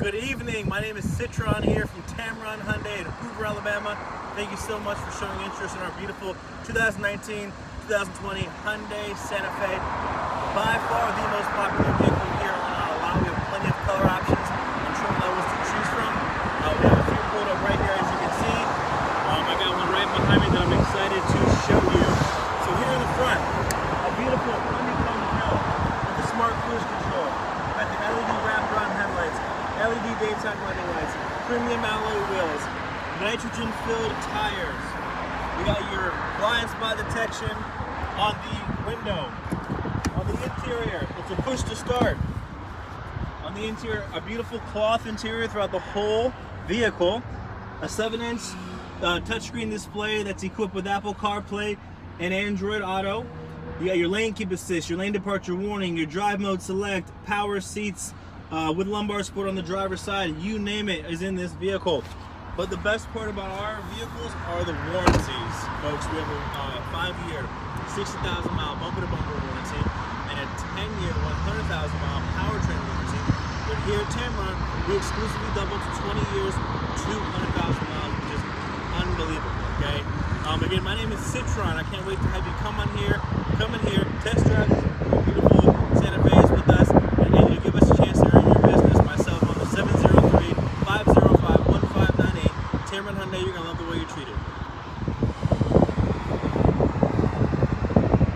Good evening, my name is Tameron here from Tameron Hyundai in Hoover, Alabama. Thank you so much for showing interest in our beautiful 2019-2020 Hyundai Santa Fe. By far the most popular vehicle here on our lot. We have plenty of color options and trim levels to choose from. We have a few pulled up right here, as you can see. I got one right behind me that I'm excited to show you. So here in the front, a beautiful honeycomb grille with the smart cruise control. Got the LED wrapped around headlights, LED daytime running lights, premium alloy wheels, nitrogen-filled tires. We got your blind spot detection on the window. On the interior, it's a push to start. On the interior, a beautiful cloth interior throughout the whole vehicle. A 7-inch touchscreen display that's equipped with Apple CarPlay and Android Auto. You got your lane keep assist, your lane departure warning, your drive mode select, power seats with lumbar support on the driver's side. You name it is in this vehicle. But the best part about our vehicles are the warranties, folks. We have a 5-year, 60,000 mile bumper-to-bumper warranty and a 10-year, 100,000 mile powertrain warranty. But here at Tameron, we exclusively double to 20 years, 200,000 miles, which is unbelievable, okay? Again, my name is Tameron. I can't wait to have you come in here, test drive